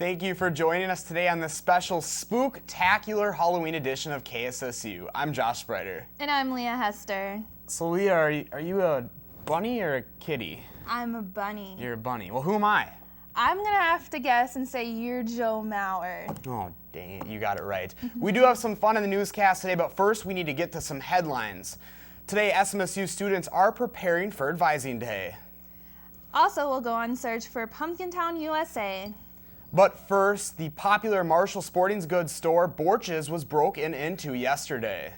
Thank you for joining us today on this special spooktacular Halloween edition of KSSU. I'm Josh Spreiter. And I'm Leah Hester. So Leah, are you a bunny or a kitty? I'm a bunny. You're a bunny. Well, who am I? I'm gonna have to guess and say you're Joe Mauer. Oh, dang it, you got it right. We do have some fun in the newscast today, but first we need to get to some headlines. Today, SMSU students are preparing for Advising Day. Also, we'll go on search for Pumpkintown, USA. But first, the popular Marshall sporting goods store, Bartz, was broken into yesterday.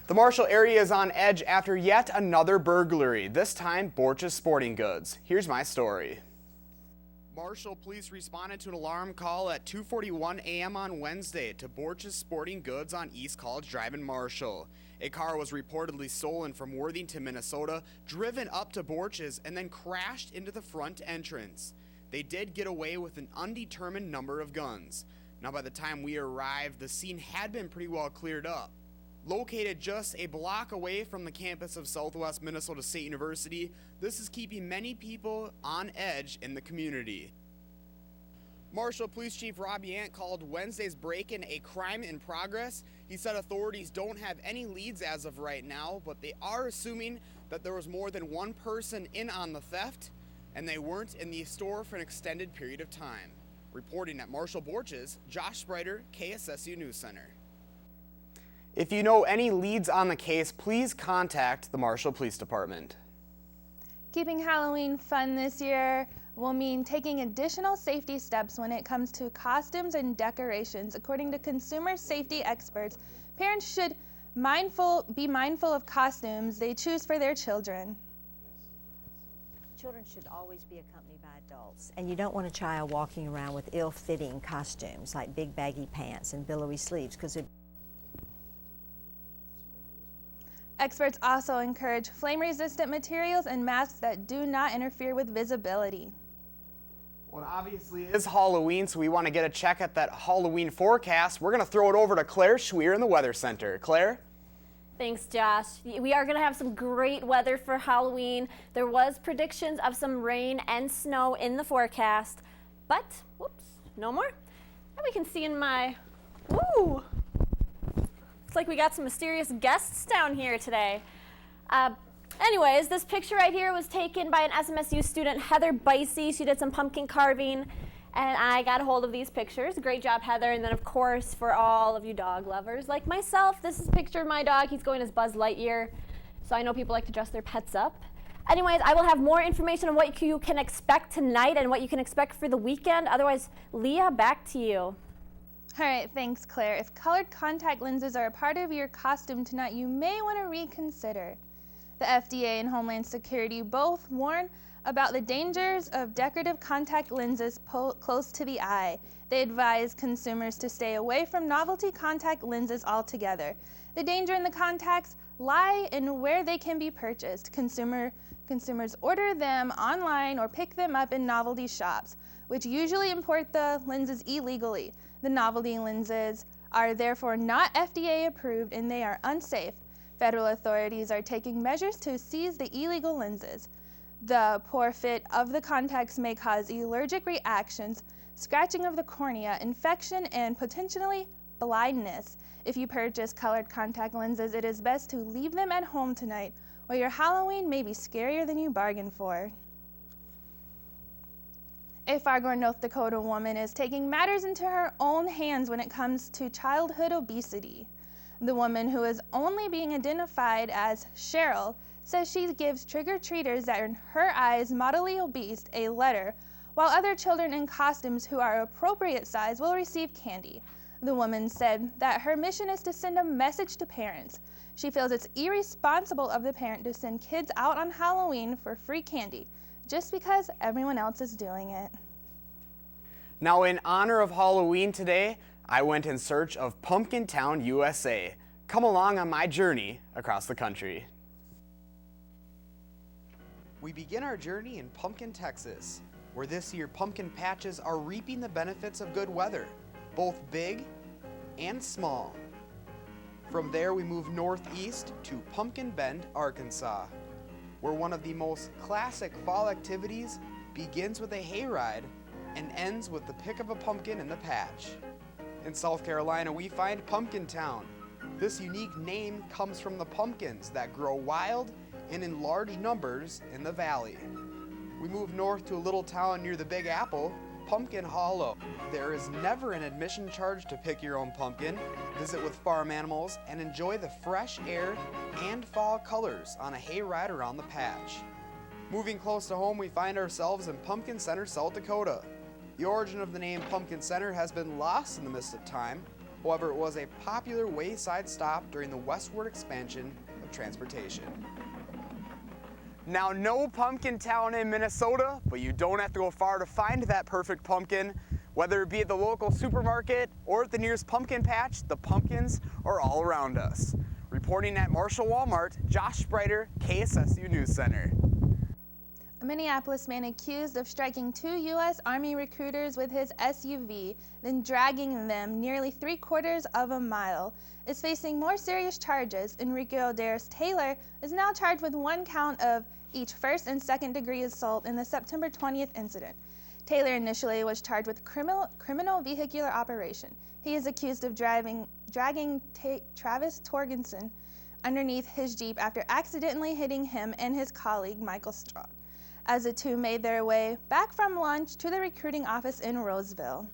The Marshall area is on edge after yet another burglary, this time Bartz Sporting Goods. Here's my story. Marshall police responded to an alarm call at 2:41 a.m. on Wednesday to Bartz Sporting Goods on East College Drive in Marshall. A car was reportedly stolen from Worthington, Minnesota, driven up to Bartz, and then crashed into the front entrance. They did get away with an undetermined number of guns. Now, by the time we arrived, the scene had been pretty well cleared up. Located just a block away from the campus of Southwest Minnesota State University, this is keeping many people on edge in the community. Marshall Police Chief Robbie Ant called Wednesday's break-in a crime in progress. He said authorities don't have any leads as of right now, but they are assuming that there was more than one person in on the theft, and they weren't in the store for an extended period of time. Reporting at Marshall Bartz, Josh Spreiter, KSSU NewsCenter. If you know any leads on the case, please contact the Marshall Police Department. Keeping Halloween fun this year will mean taking additional safety steps when it comes to costumes and decorations. According to consumer safety experts, parents should be mindful of costumes they choose for their children. Children should always be accompanied by adults, and you don't want a child walking around with ill-fitting costumes like big baggy pants and billowy sleeves, because Experts also encourage flame-resistant materials and masks that do not interfere with visibility. Well, it obviously is Halloween, so we want to get a check at that Halloween forecast. We're going to throw it over to Claire Schweer in the Weather Center. Claire? Thanks, Josh. We are going to have some great weather for Halloween. There was predictions of some rain and snow in the forecast, but, whoops, no more. And we can see in my, woo! Looks like we got some mysterious guests down here today. Anyways, this picture right here was taken by an SMSU student, Heather Bicey. She did some pumpkin carving, and I got a hold of these pictures. Great job, Heather. And then, of course, for all of you dog lovers like myself, this is a picture of my dog. He's going as Buzz Lightyear, so I know people like to dress their pets up. Anyways, I will have more information on what you can expect tonight and what you can expect for the weekend. Otherwise, Leah, back to you. All right, thanks, Claire. If colored contact lenses are a part of your costume tonight, you may want to reconsider. The FDA and Homeland Security both warn about the dangers of decorative contact lenses close to the eye. They advise consumers to stay away from novelty contact lenses altogether. The danger in the contacts lie in where they can be purchased. Consumers order them online or pick them up in novelty shops, which usually import the lenses illegally. The novelty lenses are therefore not FDA approved and they are unsafe. Federal authorities are taking measures to seize the illegal lenses. The poor fit of the contacts may cause allergic reactions, scratching of the cornea, infection, and potentially blindness. If you purchase colored contact lenses, it is best to leave them at home tonight, or your Halloween may be scarier than you bargained for. A Fargo, North Dakota woman is taking matters into her own hands when it comes to childhood obesity. The woman, who is only being identified as Cheryl, says she gives trick-or-treaters that are in her eyes modelly obese a letter, while other children in costumes who are appropriate size will receive candy. The woman said that her mission is to send a message to parents. She feels it's irresponsible of the parent to send kids out on Halloween for free candy, just because everyone else is doing it. Now, in honor of Halloween today, I went in search of Pumpkintown, USA. Come along on my journey across the country. We begin our journey in Pumpkin, Texas, where this year pumpkin patches are reaping the benefits of good weather, both big and small. From there, we move northeast to Pumpkin Bend, Arkansas, where one of the most classic fall activities begins with a hayride and ends with the pick of a pumpkin in the patch. In South Carolina, we find Pumpkin Town. This unique name comes from the pumpkins that grow wild and in large numbers in the valley. We move north to a little town near the Big Apple, Pumpkin Hollow. There is never an admission charge to pick your own pumpkin, visit with farm animals, and enjoy the fresh air and fall colors on a hayride around the patch. Moving close to home, we find ourselves in Pumpkin Center, South Dakota. The origin of the name Pumpkin Center has been lost in the mist of time. However, it was a popular wayside stop during the westward expansion of transportation. Now, no pumpkin town in Minnesota, but you don't have to go far to find that perfect pumpkin. Whether it be at the local supermarket or at the nearest pumpkin patch, the pumpkins are all around us. Reporting at Marshall Walmart, Josh Spreiter, KSSU NewsCenter. A Minneapolis man accused of striking 2 U.S. Army recruiters with his SUV, then dragging them nearly 3/4 of a mile, is facing more serious charges. Enrique Odares Taylor is now charged with 1 count of each first and second degree assault in the September 20th incident. Taylor initially was charged with criminal vehicular operation. He is accused of dragging Travis Torgensen underneath his Jeep after accidentally hitting him and his colleague Michael Straub, as the two made their way back from lunch to the recruiting office in Roseville.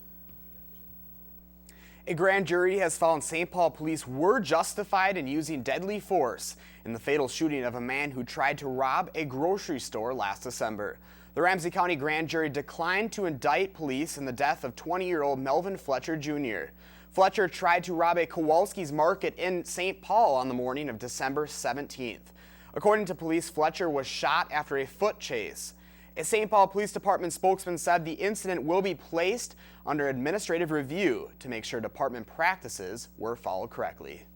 A grand jury has found St. Paul police were justified in using deadly force in the fatal shooting of a man who tried to rob a grocery store last December. The Ramsey County grand jury declined to indict police in the death of 20-year-old Melvin Fletcher Jr. Fletcher tried to rob a Kowalski's Market in St. Paul on the morning of December 17th. According to police, Fletcher was shot after a foot chase. A St. Paul Police Department spokesman said the incident will be placed under administrative review to make sure department practices were followed correctly.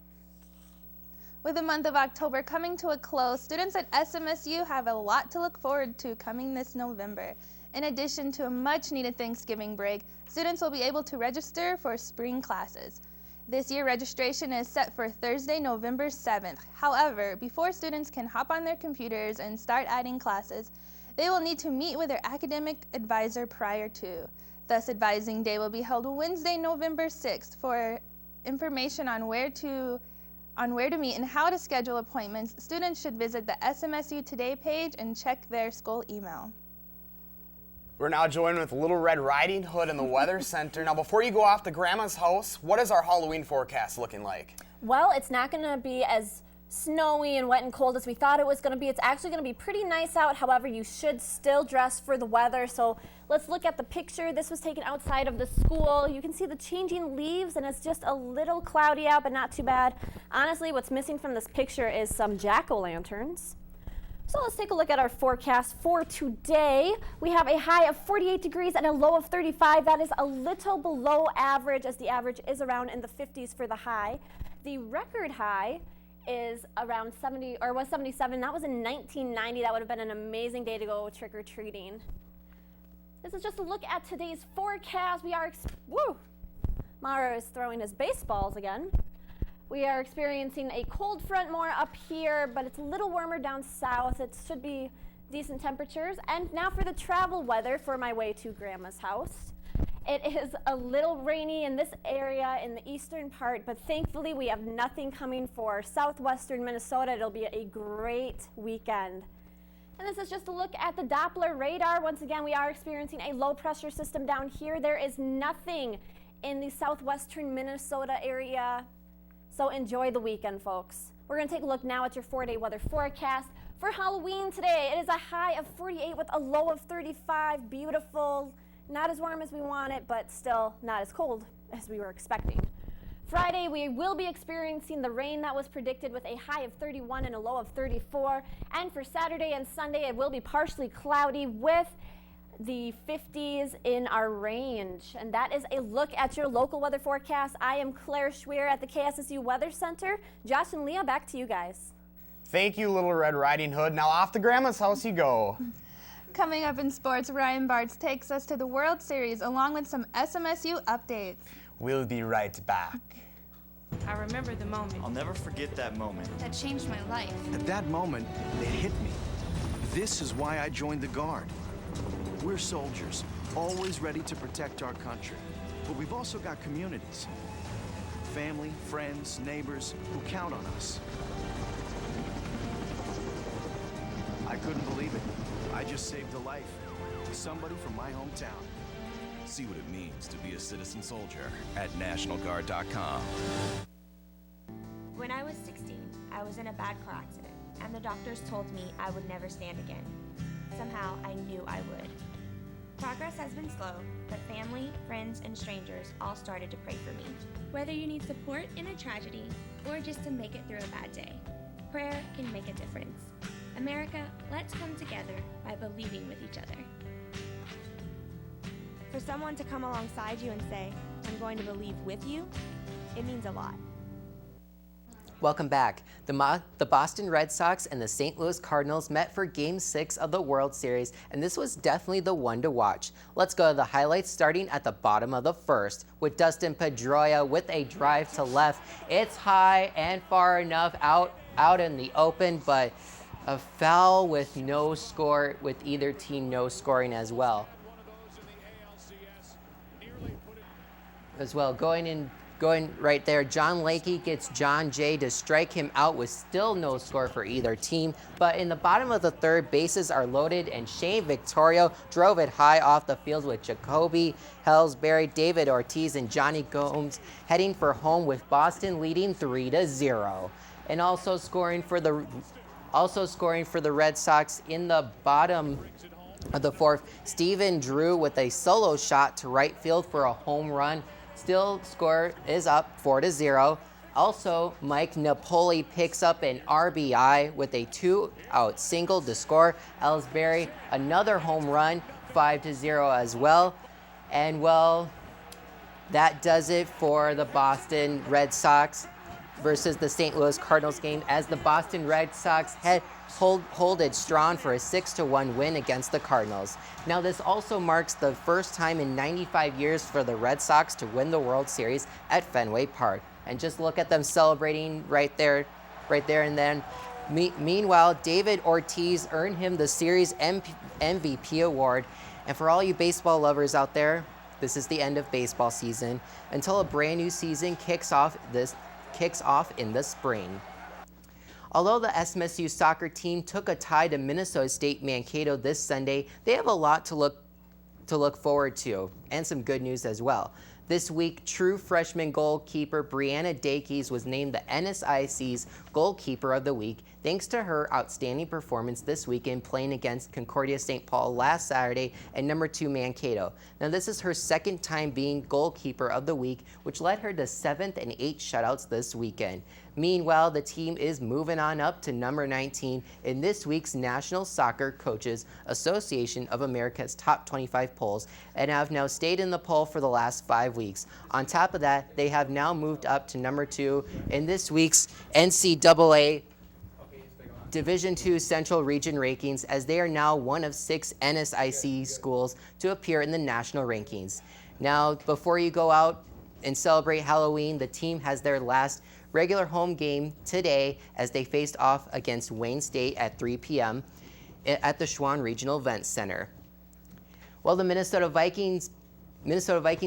With the month of October coming to a close, students at SMSU have a lot to look forward to coming this November. In addition to a much-needed Thanksgiving break, students will be able to register for spring classes. This year, registration is set for Thursday, November 7th. However, before students can hop on their computers and start adding classes, they will need to meet with their academic advisor prior to. Thus, Advising Day will be held Wednesday, November 6th. For information on where to meet and how to schedule appointments, students should visit the SMSU Today page and check their school email. We're now joined with Little Red Riding Hood in the Weather Center. Now, before you go off to Grandma's house, what is our Halloween forecast looking like? Well, it's not going to be as snowy and wet and cold as we thought it was going to be. It's actually going to be pretty nice out. However, you should still dress for the weather. So let's look at the picture. This was taken outside of the school. You can see the changing leaves, and it's just a little cloudy out, but not too bad. Honestly, what's missing from this picture is some jack-o'-lanterns. So let's take a look at our forecast for today. We have a high of 48 degrees and a low of 35. That is a little below average, as the average is around in the 50s for the high. The record high is around 70, or was 77. That was in 1990. That would have been an amazing day to go trick-or-treating. This is just a look at today's forecast. We are, Mara is throwing his baseballs again. We are experiencing a cold front more up here, but it's a little warmer down south. It should be decent temperatures. And now for the travel weather for my way to Grandma's house. It is a little rainy in this area in the eastern part, but thankfully we have nothing coming for southwestern Minnesota. It'll be a great weekend. And this is just a look at the Doppler radar. Once again, we are experiencing a low pressure system down here. There is nothing in the southwestern Minnesota area. So enjoy the weekend, folks. We're going to take a look now at your 4-day weather forecast. For Halloween today, it is a high of 48 with a low of 35. Beautiful. Not as warm as we want it, but still not as cold as we were expecting. Friday, we will be experiencing the rain that was predicted with a high of 31 and a low of 34. And for Saturday and Sunday, it will be partially cloudy with the 50s in our range. And that is a look at your local weather forecast. I am Claire Schweer at the KSSU Weather Center. Josh and Leah, back to you guys. Thank you, Little Red Riding Hood. Now off to Grandma's house you go. Coming up in sports, Ryan Bartz takes us to the World Series along with some SMSU updates. We'll be right back. I remember the moment. I'll never forget that moment. That changed my life. At that moment, it hit me. This is why I joined the Guard. We're soldiers, always ready to protect our country. But we've also got communities. Family, friends, neighbors who count on us. I couldn't believe it. I just saved a life. Somebody from my hometown. See what it means to be a citizen soldier at NationalGuard.com. When I was 16, I was in a bad car accident, and the doctors told me I would never stand again. Somehow, I knew I would. Progress has been slow, but family, friends, and strangers all started to pray for me. Whether you need support in a tragedy or just to make it through a bad day, prayer can make a difference. America, let's come together by believing with each other. For someone to come alongside you and say, I'm going to believe with you, it means a lot. Welcome back. The Boston Red Sox and the St. Louis Cardinals met for Game 6 of the World Series, and this was definitely the one to watch. Let's go to the highlights starting at the bottom of the first with Dustin Pedroia with a drive to left. It's high and far enough out in the open, but a foul with no score, with either team no scoring as well. Going right there, John Lakey gets John Jay to strike him out with still no score for either team. But in the bottom of the third, bases are loaded, and Shane Victorio drove it high off the field with Jacoby Hellsbury, David Ortiz, and Johnny Gomes heading for home with Boston leading 3-0. And also scoring for the Red Sox in the bottom of the fourth, Stephen Drew with a solo shot to right field for a home run. Still score is up 4-0. Also, Mike Napoli picks up an RBI with a 2-out single to score. Ellsbury, another home run, 5-0 as well. And well, that does it for the Boston Red Sox versus the St. Louis Cardinals game, as the Boston Red Sox hold it strong for a 6-1 win against the Cardinals. Now, this also marks the first time in 95 years for the Red Sox to win the World Series at Fenway Park. And just look at them celebrating right there and then. Meanwhile, David Ortiz earned him the series MVP award. And for all you baseball lovers out there, this is the end of baseball season until a brand new season kicks off in the spring. Although the SMSU soccer team took a tie to Minnesota State Mankato this Sunday, they have a lot to look forward to, and some good news as well. This week, true freshman goalkeeper Brianna Dakes was named the NSIC's Goalkeeper of the Week, thanks to her outstanding performance this weekend playing against Concordia St. Paul last Saturday and number 2 Mankato. Now, this is her second time being Goalkeeper of the Week, which led her to 7th and 8 shutouts this weekend. Meanwhile, the team is moving on up to number 19 in this week's National Soccer Coaches Association of America's Top 25 polls, and have now stayed in the poll for the last 5 weeks. On top of that, they have now moved up to number 2 in this week's NCAA Division II Central Region rankings, as they are now one of 6 NSIC schools to appear in the national rankings. Now, before you go out and celebrate Halloween, the team has their last regular home game today as they faced off against Wayne State at 3 p.m. at the Schweer Regional Events Center. Well, the Minnesota Vikings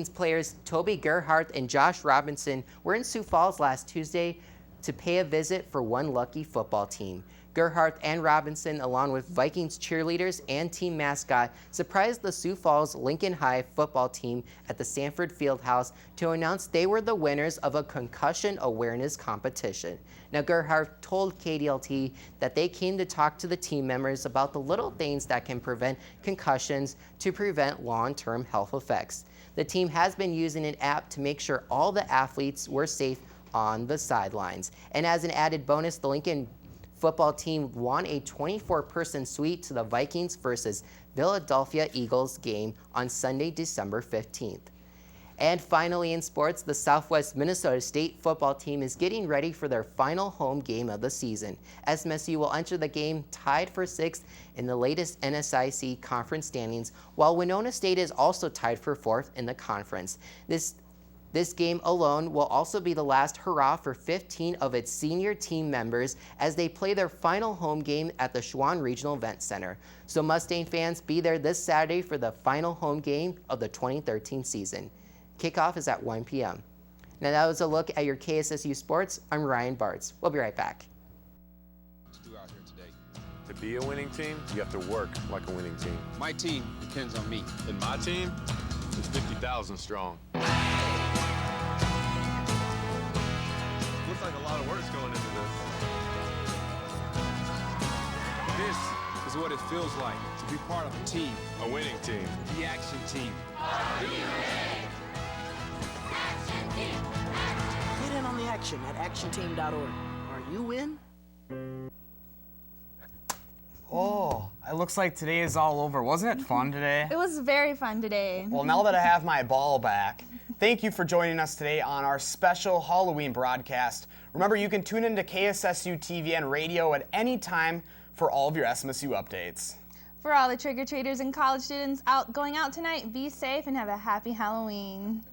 players Toby Gerhardt and Josh Robinson were in Sioux Falls last Tuesday to pay a visit for one lucky football team. Gerhardt and Robinson, along with Vikings cheerleaders and team mascot, surprised the Sioux Falls Lincoln High football team at the Sanford Fieldhouse to announce they were the winners of a concussion awareness competition. Now, Gerhardt told KDLT that they came to talk to the team members about the little things that can prevent concussions to prevent long-term health effects. The team has been using an app to make sure all the athletes were safe on the sidelines. And as an added bonus, the Lincoln football team won a 24-person suite to the Vikings versus Philadelphia Eagles game on Sunday, December 15th. And finally in sports, the Southwest Minnesota State football team is getting ready for their final home game of the season. SMSU will enter the game tied for 6th in the latest NSIC conference standings, while Winona State is also tied for 4th in the conference. This game alone will also be the last hurrah for 15 of its senior team members as they play their final home game at the Schweer Regional Event Center. So Mustang fans, be there this Saturday for the final home game of the 2013 season. Kickoff is at 1 p.m. Now that was a look at your KSSU sports. I'm Ryan Bartz. We'll be right back. To be a winning team, you have to work like a winning team. My team depends on me. And my team is 50,000 strong. Looks like a lot of work's going into this. This is what it feels like to be part of a team. A winning team. The action team. Get in on the action at actionteam.org. Are you in? Oh, it looks like today is all over. Wasn't it fun today? It was very fun today. Well, now that I have my ball back, thank you for joining us today on our special Halloween broadcast. Remember, you can tune into KSSU TV and radio at any time for all of your SMSU updates. For all the trick-or-treaters and college students going out tonight, be safe and have a happy Halloween.